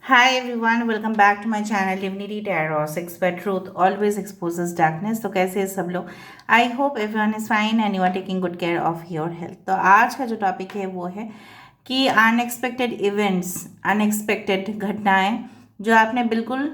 Hi everyone, welcome back to my channel Divinity Tarot 6 where truth always exposes darkness। तो कैसे हैं सब लोग। I hope everyone is fine and you are taking good care of your health. तो आज का जो topic है वो है कि अनएक्सपेक्टेड इवेंट्स, अनएक्सपेक्टेड घटनाएं जो आपने बिल्कुल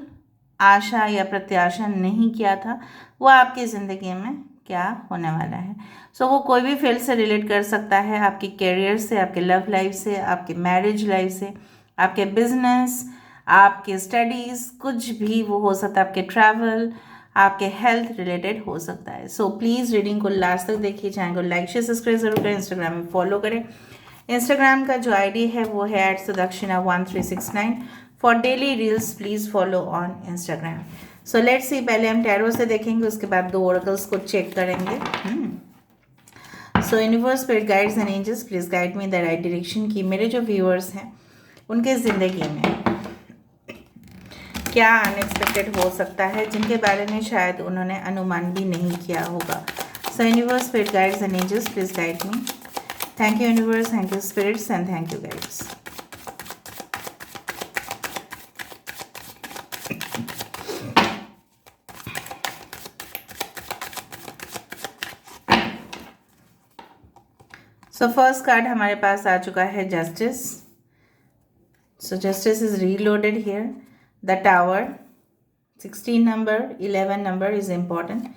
आशा या प्रत्याशा नहीं किया था वो आपकी ज़िंदगी में क्या होने वाला है। वो कोई भी फील्ड से रिलेट कर सकता है, आपके करियर से, आपके लव लाइफ से, आपके मैरिज लाइफ से, आपके बिजनेस, आपके स्टडीज़, कुछ भी वो हो सकता है, आपके ट्रैवल, आपके हेल्थ रिलेटेड हो सकता है। प्लीज़ रीडिंग को लास्ट तक देखिए, चैनल को लाइक शेयर सब्सक्राइब जरूर करें, इंस्टाग्राम में फॉलो करें। इंस्टाग्राम का जो आईडी है वो है @sudakshinah1369। For daily reels please follow on Instagram. Let's see, पहले हम टैरो से देखेंगे, उसके बाद दो ओरेकल्स को चेक करेंगे। Universe, spirit guides and angels please guide me the right direction कि मेरे जो व्यूअर्स हैं उनके ज़िंदगी में क्या अनएक्सपेक्टेड हो सकता है जिनके बारे में शायद उन्होंने अनुमान भी नहीं किया होगा। Universe, spirit guides and angels please guide me. Thank you universe, thank you spirits and thank you guides. First card हमारे पास आ चुका है justice. Justice is reloaded here. The tower, 16 number, 11 number is important,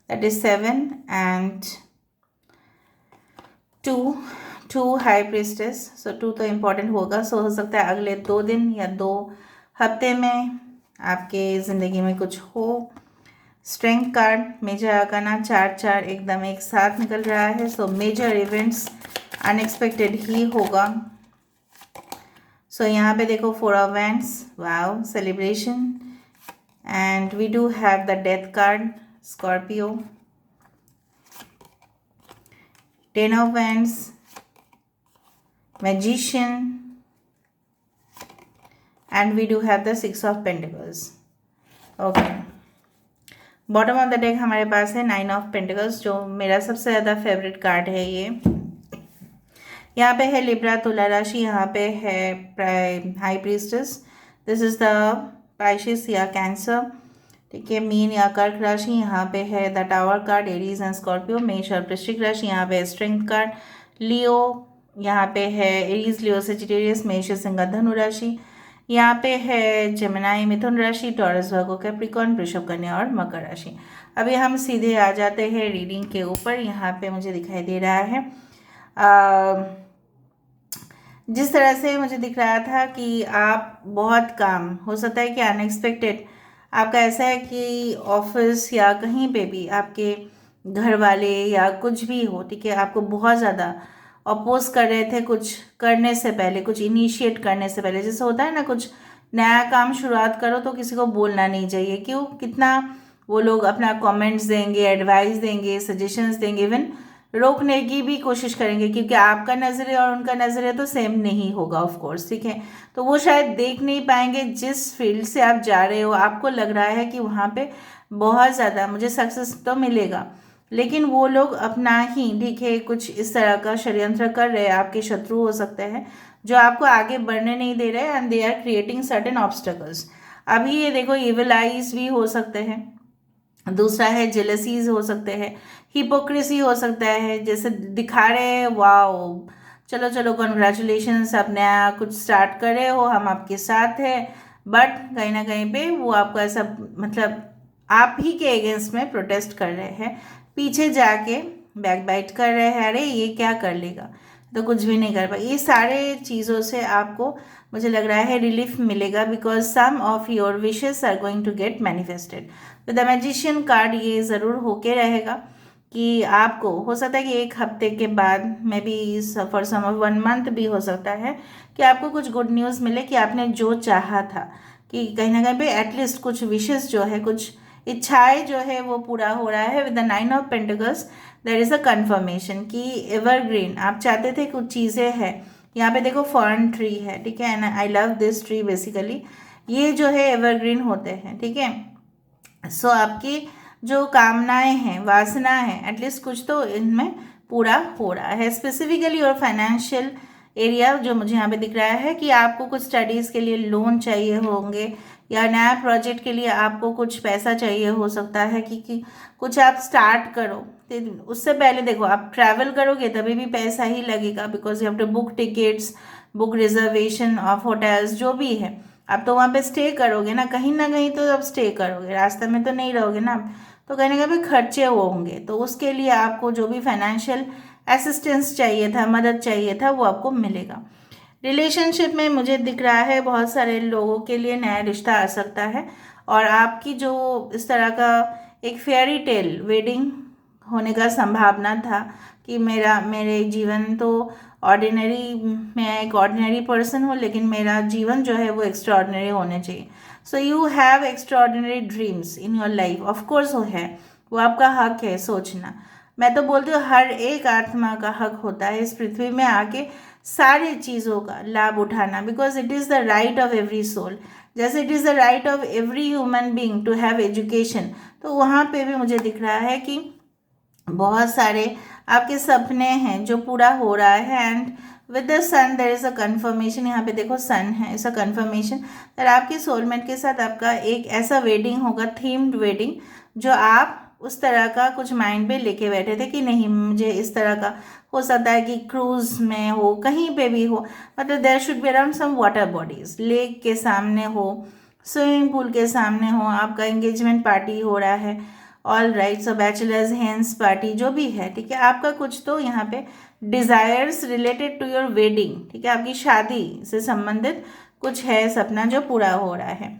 that is 7 and 2 high priestess. 2 तो important होगा। हो सकता है अगले 2 दिन या 2 हफ्ते में आपके ज़िंदगी में कुछ हो। स्ट्रेंथ कार्ड, मेजर आर्काना 4 एकदम एक साथ निकल रहा है। मेजर इवेंट्स अनएक्सपेक्टेड ही होगा। यहाँ पे देखो 4 of Wands, wow, celebration. And we do have the death card, Scorpio, 10 of Wands, Magician, and we do have the 6 of Pentacles. Okay. Bottom of the deck हमारे पास है 9 of Pentacles, जो मेरा सबसे ज़्यादा फेवरेट कार्ड है। ये यहाँ पे है लिब्रा, तुला राशि, यहाँ पे है high priestess, this is the Pisces या कैंसर, ठीक है। मीन या कर्क राशि, यहाँ पे है the tower card, Aries and Scorpio. मेष और वृश्चिक राशि, यहाँ पे स्ट्रेंथ कार्ड, लियो, यहाँ पे है एरीज, लियो, सेजिटेरियस, मेष, सिंह, धनु राशि। यहाँ पे है जेमिनाई, मिथुन राशि, टॉरस, वर्गो, कैप्रिकॉर्न, वृषभ, कन्या और मकर राशि। अभी हम सीधे आ जाते हैं रीडिंग के ऊपर। यहाँ पे मुझे दिखाई दे रहा है जिस तरह से मुझे दिख रहा था कि आप बहुत काम हो सकता है कि अनएक्सपेक्टेड आपका ऐसा है कि ऑफिस या कहीं पे भी आपके घर वाले या कुछ भी हो, ठीक है, आपको बहुत ज़्यादा अपोज कर रहे थे कुछ करने से पहले, कुछ इनिशिएट करने से पहले। जैसे होता है ना, कुछ नया काम शुरुआत करो तो किसी को बोलना नहीं चाहिए। क्यों? कितना वो लोग अपना कमेंट्स देंगे, एडवाइस देंगे, सजेशंस देंगे, इवन रोकने की भी कोशिश करेंगे, क्योंकि आपका नज़रिया और उनका नज़रिया तो सेम नहीं होगा ऑफ कोर्स, ठीक है। तो वो शायद देख नहीं पाएंगे जिस फील्ड से आप जा रहे हो। आपको लग रहा है कि वहाँ पे बहुत ज़्यादा मुझे सक्सेस तो मिलेगा, लेकिन वो लोग अपना ही, ठीक है, कुछ इस तरह का षड्यंत्र कर रहे हैं। आपके शत्रु हो सकते हैं जो आपको आगे बढ़ने नहीं दे रहे, and they are creating certain obstacles. अभी ये देखो, इविल आइज भी हो सकते हैं। दूसरा है जेलसीज हो सकते हैं, हिपोक्रेसी हो सकता है, जैसे दिखा रहे हैं वाओ चलो चलो कॉन्ग्रेचुलेशंस, आप नया कुछ स्टार्ट कर रहे हो, हम आपके साथ हैं, बट कहीं ना कहीं पे वो आपको ऐसा, मतलब आप ही के अगेंस्ट में प्रोटेस्ट कर रहे हैं, पीछे जाके बैक बाइट कर रहे हैं, अरे ये क्या कर लेगा, तो कुछ भी नहीं कर पाए। ये सारे चीज़ों से आपको मुझे लग रहा है रिलीफ मिलेगा, because some of your wishes are going to get manifested. तो द मैजिशियन कार्ड ये ज़रूर होके रहेगा कि आपको हो सकता है कि एक हफ्ते के बाद, maybe for some of 1 month भी हो सकता है कि आपको कुछ गुड न्यूज़ मिले कि आपने जो चाहा था, कि कहीं ना कहीं पे एटलीस्ट कुछ विशेस जो है, कुछ इच्छाएं जो है वो पूरा हो रहा है। With the 9 of Pentacles there is a confirmation कि एवरग्रीन आप चाहते थे कुछ चीज़ें हैं। यहाँ पे देखो फॉरेन ट्री है, ठीक है, and I love this tree. Basically ये जो है एवरग्रीन होते हैं, ठीक है। आपकी जो कामनाएं हैं, वासना है, एटलीस्ट कुछ तो इनमें पूरा हो रहा है। स्पेसिफिकली और फाइनेंशियल एरिया जो मुझे यहाँ पे दिख रहा है कि आपको कुछ स्टडीज़ के लिए लोन चाहिए होंगे, या नया प्रोजेक्ट के लिए आपको कुछ पैसा चाहिए हो सकता है कि कुछ आप स्टार्ट करो। तो उससे पहले देखो, आप ट्रैवल करोगे तभी भी पैसा ही लगेगा, because you have to book tickets, book reservation of hotels, जो भी है। आप तो वहाँ पे स्टे करोगे ना कहीं तो आप स्टे करोगे, रास्ते में तो नहीं रहोगे ना आप, तो कहीं ना कहीं खर्चे होंगे। तो उसके लिए आपको जो भी फाइनेंशियल असिस्टेंस चाहिए था, मदद चाहिए था, वो आपको मिलेगा। रिलेशनशिप में मुझे दिख रहा है बहुत सारे लोगों के लिए नया रिश्ता आ सकता है, और आपकी जो इस तरह का एक फेयरी टेल वेडिंग होने का संभावना था कि मेरे जीवन तो ऑर्डिनरी, मैं एक ऑर्डिनरी पर्सन हूँ, लेकिन मेरा जीवन जो है वो एक्स्ट्राऑर्डिनरी होने चाहिए। सो you have extraordinary dreams in your life, of course वो है, वो आपका हक है सोचना। मैं तो बोलती हूँ हर एक आत्मा का हक होता है इस पृथ्वी में आके सारी चीज़ों का लाभ उठाना, because it is the right of every soul. जैसे it is the right of every human being to have education, तो वहाँ पे भी मुझे दिख रहा है कि बहुत सारे आपके सपने हैं जो पूरा हो रहा है। And with the sun there is a confirmation, यहाँ पे देखो सन है, इस अ कन्फर्मेशन दैट आपके सोलमेट के साथ आपका एक ऐसा वेडिंग होगा, थीम्ड वेडिंग, जो आप उस तरह का कुछ माइंड पे लेके बैठे थे कि नहीं मुझे इस तरह का, हो सकता है कि क्रूज में हो, कहीं पे भी हो, मतलब there should be around some water bodies, lake के सामने हो, स्विमिंग पूल के सामने हो, आपका एंगेजमेंट पार्टी हो रहा है, ऑल राइट, सो बैचलर्स हैंस पार्टी जो भी है, ठीक है, आपका कुछ तो यहाँ पे desires related to your wedding, ठीक है, आपकी शादी से संबंधित कुछ है सपना जो पूरा हो रहा है।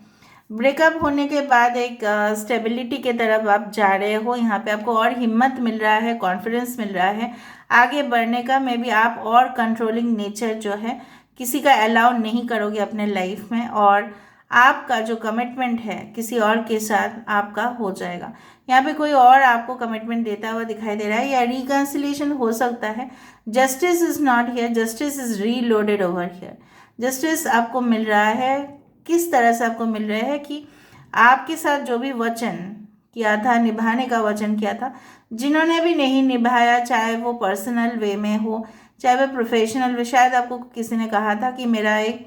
ब्रेकअप होने के बाद एक स्टेबिलिटी के तरफ आप जा रहे हो, यहाँ पे आपको और हिम्मत मिल रहा है, कॉन्फिडेंस मिल रहा है आगे बढ़ने का। मे बी आप और कंट्रोलिंग नेचर जो है किसी का अलाउ नहीं करोगे अपने लाइफ में, और आपका जो कमिटमेंट है किसी और के साथ आपका हो जाएगा। यहाँ पे कोई और आपको कमिटमेंट देता हुआ दिखाई दे रहा है, या रिकन्सिलेशन हो सकता है। Justice is not here, justice is reloaded over here. Justice आपको मिल रहा है, किस तरह से आपको मिल रहा है कि आपके साथ जो भी वचन किया था, निभाने का वचन किया था, जिन्होंने भी नहीं निभाया, चाहे वो पर्सनल वे में हो, चाहे वो प्रोफेशनल वे, शायद आपको किसी ने कहा था कि मेरा एक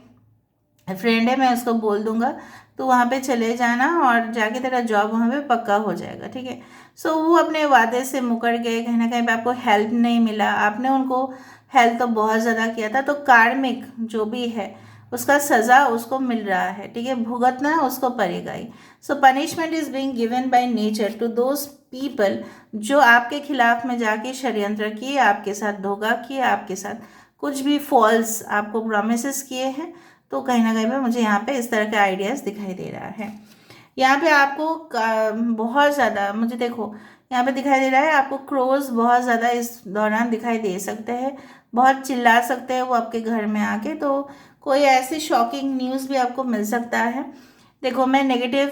फ्रेंड है, मैं उसको बोल दूंगा तो वहाँ पे चले जाना और जाके तेरा जॉब वहाँ पे पक्का हो जाएगा, ठीक है। सो वो अपने वादे से मुकर गए, कहीं ना कहीं पे आपको हेल्प नहीं मिला, आपने उनको हेल्प तो बहुत ज़्यादा किया था, तो कार्मिक जो भी है उसका सज़ा उसको मिल रहा है, ठीक है, भुगतना उसको पड़ेगा ही। So punishment is being given by nature to those people जो आपके खिलाफ में जाके षड्यंत्र किए, आपके साथ धोखा किए, आपके साथ कुछ भी फॉल्स आपको प्रोमिस किए हैं। तो कहीं ना कहीं पे मुझे यहाँ पे इस तरह के आइडियाज़ दिखाई दे रहा है। यहाँ पे आपको बहुत ज़्यादा, मुझे देखो यहाँ पे दिखाई दे रहा है आपको क्रोज बहुत ज़्यादा इस दौरान दिखाई दे सकते हैं, बहुत चिल्ला सकते हैं वो आपके घर में आके, तो कोई ऐसी शॉकिंग न्यूज़ भी आपको मिल सकता है। देखो मैं नेगेटिव,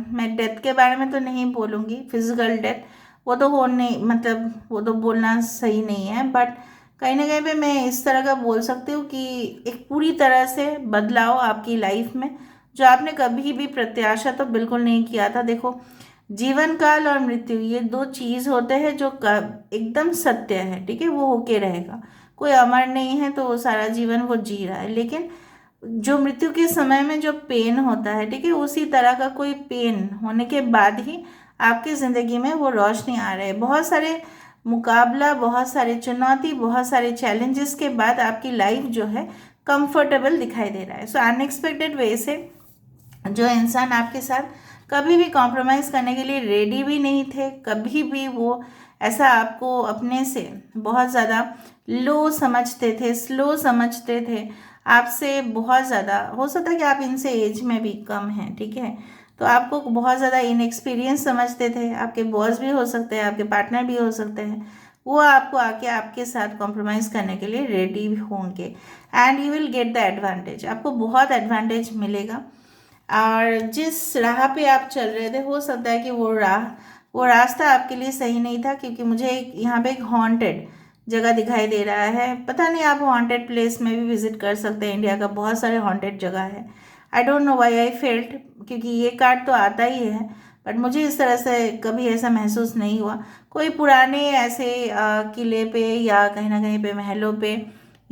मैं डेथ के बारे में तो नहीं बोलूँगी, फिजिकल डेथ वो तो हो नहीं, मतलब वो तो बोलना सही नहीं है, बट कहीं ना कहीं पे मैं इस तरह का बोल सकती हूँ कि एक पूरी तरह से बदलाव आपकी लाइफ में, जो आपने कभी भी प्रत्याशा तो बिल्कुल नहीं किया था। देखो जीवन काल और मृत्यु ये दो चीज़ होते हैं जो एकदम सत्य है, ठीक है, वो होके रहेगा। कोई अमर नहीं है तो वो सारा जीवन वो जी रहा है, लेकिन जो मृत्यु के समय में जो पेन होता है, ठीक है, उसी तरह का कोई पेन होने के बाद ही आपकी ज़िंदगी में वो रोशनी आ रही है। बहुत सारे मुकाबला, बहुत सारे चुनौती, बहुत सारे चैलेंजेस के बाद आपकी लाइफ जो है कंफर्टेबल दिखाई दे रहा है। सो अनएक्सपेक्टेड वे से जो इंसान आपके साथ कभी भी कॉम्प्रोमाइज़ करने के लिए रेडी भी नहीं थे, कभी भी वो ऐसा आपको अपने से बहुत ज़्यादा लो समझते थे, स्लो समझते थे, आपसे बहुत ज़्यादा, हो सकता है कि आप इनसे एज में भी कम हैं, ठीक है, तो आपको बहुत ज़्यादा इनएक्सपीरियंस समझते थे, आपके बॉस भी हो सकते हैं, आपके पार्टनर भी हो सकते हैं, वो आपको आके आपके साथ कॉम्प्रोमाइज़ करने के लिए रेडी होंगे, and you will get the advantage, आपको बहुत एडवांटेज मिलेगा। और जिस राह पे आप चल रहे थे, हो सकता है कि वो रास्ता आपके लिए सही नहीं था, क्योंकि मुझे यहाँ पे एक हॉन्टेड जगह दिखाई दे रहा है। पता नहीं, आप हॉन्टेड प्लेस में भी विजिट कर सकते हैं, इंडिया का बहुत सारे हॉन्टेड जगह है। I don't know why I felt, क्योंकि ये कार्ड तो आता ही है, बट मुझे इस तरह से कभी ऐसा महसूस नहीं हुआ। कोई पुराने ऐसे किले पे या कहीं ना कहीं पे महलों पे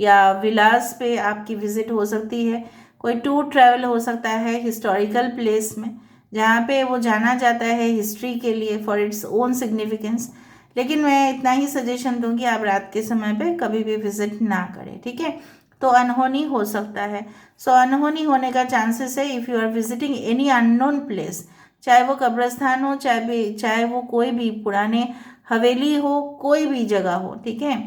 या विलास पे आपकी विजिट हो सकती है, कोई टूर ट्रैवल हो सकता है हिस्टोरिकल प्लेस में जहाँ पे वो जाना जाता है हिस्ट्री के लिए फॉर इट्स ओन सिग्निफिकेंस। लेकिन मैं इतना ही सजेशन दूंगी, आप रात के समय पे कभी भी विजिट ना करें, ठीक है। तो अनहोनी हो सकता है। सो अनहोनी होने का चांसेस है if you are visiting any unknown place, चाहे वो कब्रस्तान हो, चाहे वो कोई भी पुराने हवेली हो, कोई भी जगह हो, ठीक है।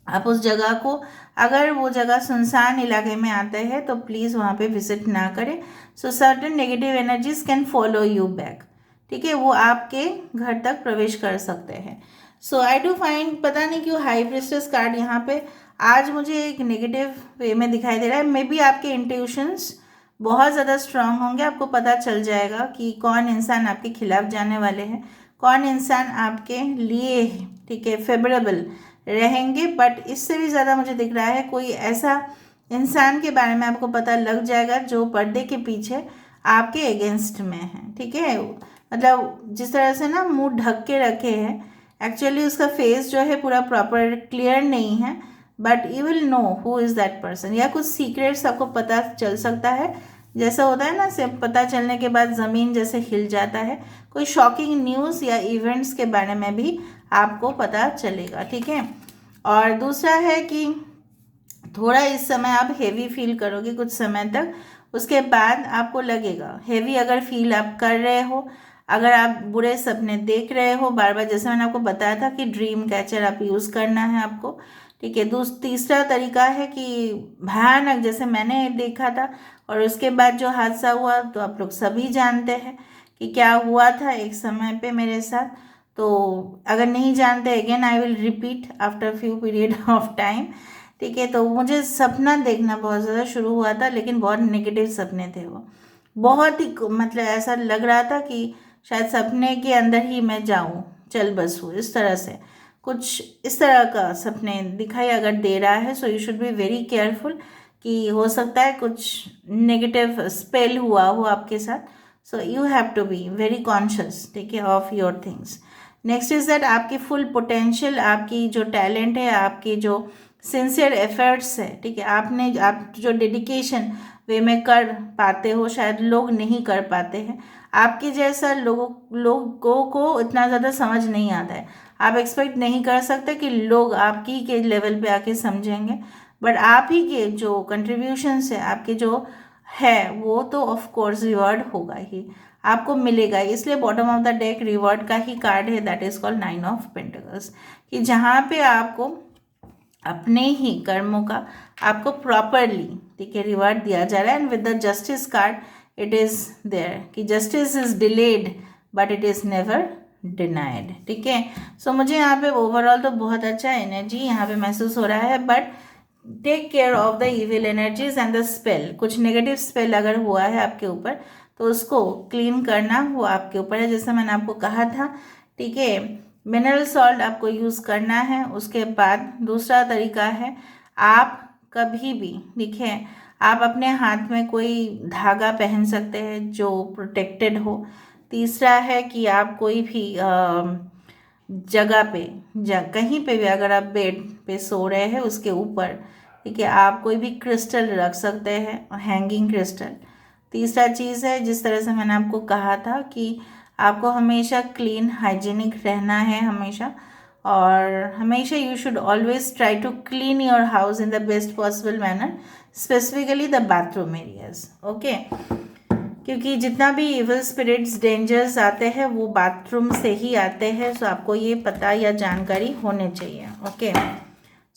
आप उस जगह को, अगर वो जगह सुनसान इलाके में आते हैं तो प्लीज़ वहाँ पे विजिट ना करें। सो certain negative energies can follow you back, ठीक है, वो आपके घर तक प्रवेश कर सकते हैं। सो आई डू फाइंड, पता नहीं क्यों हाई प्रेस्टेस कार्ड यहाँ पे आज मुझे एक नेगेटिव वे में दिखाई दे रहा है। मे बी आपके इंट्यूशंस बहुत ज़्यादा स्ट्रांग होंगे, आपको पता चल जाएगा कि कौन इंसान आपके खिलाफ जाने वाले हैं, कौन इंसान आपके लिए, ठीक है, फेवरेबल रहेंगे। बट इससे भी ज़्यादा मुझे दिख रहा है कोई ऐसा इंसान के बारे में आपको पता लग जाएगा जो पर्दे के पीछे आपके अगेंस्ट में है, ठीक है। मतलब जिस तरह से ना मुंह ढक के रखे हैं, एक्चुअली उसका फेस जो है पूरा प्रॉपर क्लियर नहीं है, but you will know who is that person. या कुछ सीक्रेट्स आपको पता चल सकता है, जैसा होता है ना, सिर्फ पता चलने के बाद ज़मीन जैसे हिल जाता है, कोई शॉकिंग न्यूज़ या इवेंट्स के बारे में भी आपको पता चलेगा, ठीक है। और दूसरा है कि थोड़ा इस समय आप हेवी फील करोगे कुछ समय तक, उसके बाद आपको लगेगा हेवी। अगर फील आप कर रहे हो, अगर आप बुरे सपने देख रहे हो बार बार, जैसे मैंने आपको बताया था कि ड्रीम कैचर आप यूज़ करना है आपको, ठीक है। तीसरा तरीका है कि भयानक, जैसे मैंने देखा था और उसके बाद जो हादसा हुआ तो आप लोग सभी जानते हैं कि क्या हुआ था एक समय पे मेरे साथ। तो अगर नहीं जानते, again I will repeat after few period of time, ठीक है। तो मुझे सपना देखना बहुत ज़्यादा शुरू हुआ था, लेकिन बहुत नेगेटिव सपने थे वो, बहुत ही मतलब ऐसा लग रहा था कि शायद सपने के अंदर ही मैं जाऊं, चल बसूं, इस तरह से कुछ इस तरह का सपने दिखाई अगर दे रहा है। So you should be very careful कि हो सकता है कुछ नेगेटिव स्पेल हुआ हो आपके साथ। So you have to be very conscious, ठीक है, of your things. Next is that आपकी फुल पोटेंशियल, आपकी जो टैलेंट है, आपकी जो सिंसियर एफर्ट्स है, ठीक है, आप जो डेडिकेशन वे में कर पाते हो शायद लोग नहीं कर पाते हैं। आपके जैसा लोगों को इतना ज़्यादा समझ नहीं आता है, आप एक्सपेक्ट नहीं कर सकते कि लोग आपकी के लेवल पे आके समझेंगे, बट आप ही के जो कंट्रीब्यूशंस है, आपके जो है, वो तो ऑफ कोर्स रिवॉर्ड होगा ही, आपको मिलेगा। इसलिए bottom of the deck reward का ही कार्ड है, that is called 9 of pentacles, कि जहाँ पे आपको अपने ही कर्मों का आपको प्रॉपरली, ठीक है, रिवॉर्ड दिया जा रहा है। And with the justice card it is there कि justice is delayed but it is never denied, ठीक है। सो मुझे यहाँ पे ओवरऑल तो बहुत अच्छा एनर्जी यहाँ पे महसूस हो रहा है, but take care of the evil energies and the spell. कुछ नेगेटिव स्पेल अगर हुआ है आपके ऊपर तो उसको क्लीन करना वो आपके ऊपर है, जैसा मैंने आपको कहा था, ठीक है। मिनरल सॉल्ट आपको यूज़ करना है। उसके बाद दूसरा तरीका है, आप कभी भी, ठीक है, आप अपने हाथ में कोई धागा पहन सकते हैं जो प्रोटेक्टेड हो। तीसरा है कि आप कोई भी जगह पे, कहीं पे भी अगर आप बेड पे सो रहे हैं उसके ऊपर, ठीक है, आप कोई भी क्रिस्टल रख सकते हैं, हैंगिंग क्रिस्टल। तीसरा चीज़ है, जिस तरह से मैंने आपको कहा था कि आपको हमेशा क्लीन हाइजीनिक रहना है हमेशा, और हमेशा you should always try to clean your house in the best possible manner, specifically the bathroom areas, okay. क्योंकि जितना भी इविल स्पिरिट्स डेंजर्स आते हैं वो बाथरूम से ही आते हैं। सो आपको ये पता या जानकारी होने चाहिए, ओके।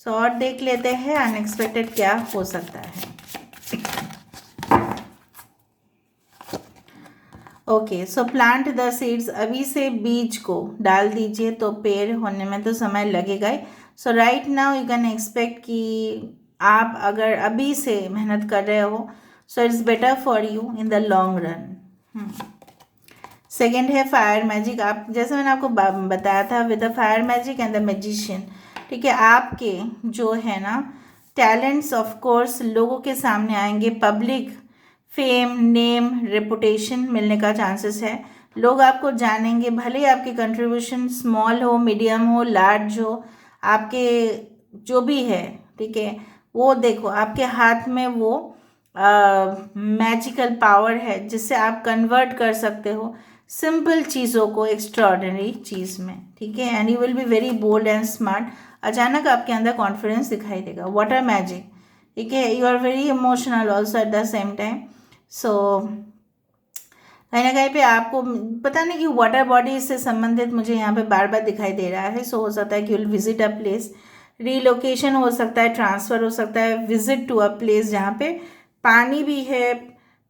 सो और देख लेते हैं अनएक्सपेक्टेड क्या हो सकता है। Okay, so plant the seeds, अभी से बीज को डाल दीजिए, तो पेड़ होने में तो समय लगेगा ही। So right now you can expect कि आप अगर अभी से मेहनत कर रहे हो, so it's better for you in the long run. Second है फायर मैजिक। आप, जैसे मैंने आपको बताया था, with the fire magic and the magician, ठीक है, आपके जो है ना टैलेंट्स ऑफ कोर्स लोगों के सामने आएंगे। पब्लिक फेम, नेम, रेपुटेशन मिलने का चांसेस है। लोग आपको जानेंगे, भले ही आपके कंट्रीब्यूशन स्मॉल हो, मीडियम हो, लार्ज हो, आपके जो भी है, ठीक है, वो देखो आपके हाथ में वो मैजिकल पावर है जिससे आप कन्वर्ट कर सकते हो सिंपल चीज़ों को एक्स्ट्रॉर्डनरी चीज़ में, ठीक है। And you will be very bold and smart. अचानक आपके अंदर कॉन्फिडेंस दिखाई देगा। वाटर मैजिक, ठीक है। You are very emotional also at the same time. So कहीं ना कहीं पे आपको पता नहीं कि वाटर बॉडी से संबंधित मुझे यहाँ पे बार बार दिखाई दे रहा है। सो हो सकता है कि will visit a place, relocation हो सकता है, ट्रांसफ़र हो सकता है, विजिट टू अ प्लेस जहाँ पे पानी भी है,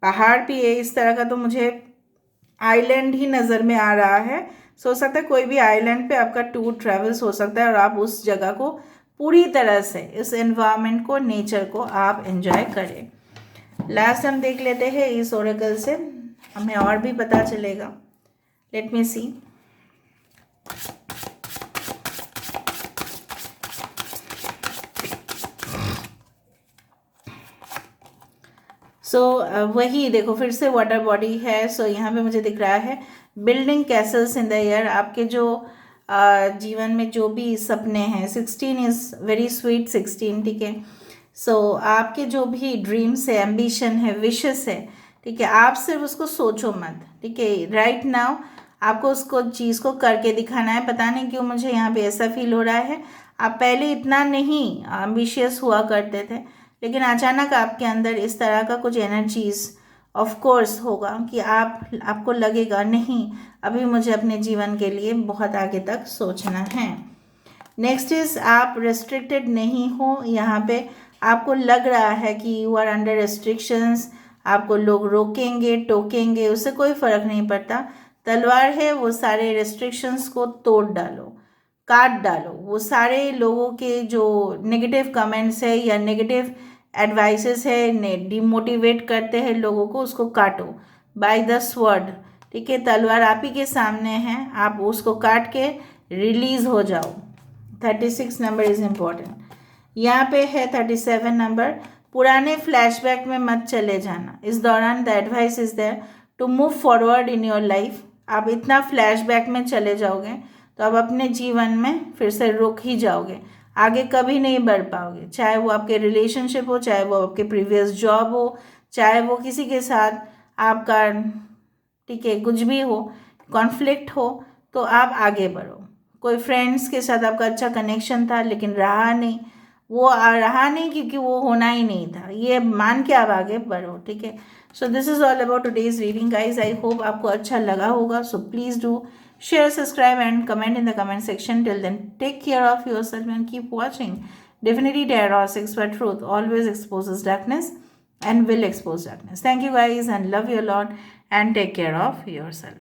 पहाड़ भी है, इस तरह का। तो मुझे आइलैंड ही नज़र में आ रहा है। सो हो सकता है कोई भी आइलैंड पे आपका टूर ट्रेवल्स हो सकता है और आप उस जगह को पूरी तरह से, इस एनवायरनमेंट को, नेचर को आप एंजॉय करें। लास्ट हम देख लेते हैं इस ओरेकल से, हमें और भी पता चलेगा। लेट मी सी। सो वही देखो फिर से वाटर बॉडी है। सो यहाँ पे मुझे दिख रहा है building Castle's in the air. आपके जो जीवन में जो भी सपने हैं, 16 इज़ वेरी स्वीट 16, ठीक है। सो आपके जो भी ड्रीम्स है, एम्बिशन है, विशेस है, ठीक है, आप सिर्फ उसको सोचो मत, ठीक है। राइट नाउ आपको उसको चीज़ को करके दिखाना है। पता नहीं क्यों मुझे यहाँ पे ऐसा फील हो रहा है, आप पहले इतना नहीं एम्बिशियस हुआ करते थे, लेकिन अचानक आपके अंदर इस तरह का कुछ एनर्जीज ऑफ कोर्स होगा कि आपको लगेगा नहीं, अभी मुझे अपने जीवन के लिए बहुत आगे तक सोचना है। नेक्स्ट इज आप रेस्ट्रिक्टेड नहीं हो। यहाँ पे आपको लग रहा है कि यू आर अंडर रेस्ट्रिक्शंस, आपको लोग रोकेंगे, टोकेंगे, उससे कोई फ़र्क नहीं पड़ता। तलवार है, वो सारे रेस्ट्रिक्शंस को तोड़ डालो, काट डालो। वो सारे लोगों के जो नेगेटिव कमेंट्स है या नेगेटिव एडवाइसेस है, ने डिमोटिवेट करते हैं लोगों को, उसको काटो बाय द स्वर्ड, ठीक है। तलवार आप ही के सामने है, आप उसको काट के रिलीज हो जाओ। 36 नंबर इज़ इम्पॉर्टेंट। यहाँ पे है 37 नंबर। पुराने फ्लैशबैक में मत चले जाना। इस दौरान the advice is there to move forward in your life. आप इतना फ्लैशबैक में चले जाओगे तो आप अपने जीवन में फिर से रुक ही जाओगे, आगे कभी नहीं बढ़ पाओगे। चाहे वो आपके रिलेशनशिप हो, चाहे वो आपके प्रीवियस जॉब हो, चाहे वो किसी के साथ आपका, ठीक है, कुछ भी हो, कॉन्फ्लिक्ट हो, तो आप आगे बढ़ो। कोई फ्रेंड्स के साथ आपका अच्छा कनेक्शन था लेकिन रहा नहीं, वो रहा नहीं क्योंकि वो होना ही नहीं था, ये मान के आप आगे बढ़ो, ठीक है। So this is all about today's reading guys. I hope आपको अच्छा लगा होगा। So please do share, subscribe and comment in the comment section. Till then, take care of yourself and keep watching. Definitely Tarot 6 for truth always exposes darkness and will expose darkness. Thank you guys and love you a lot and take care of yourself.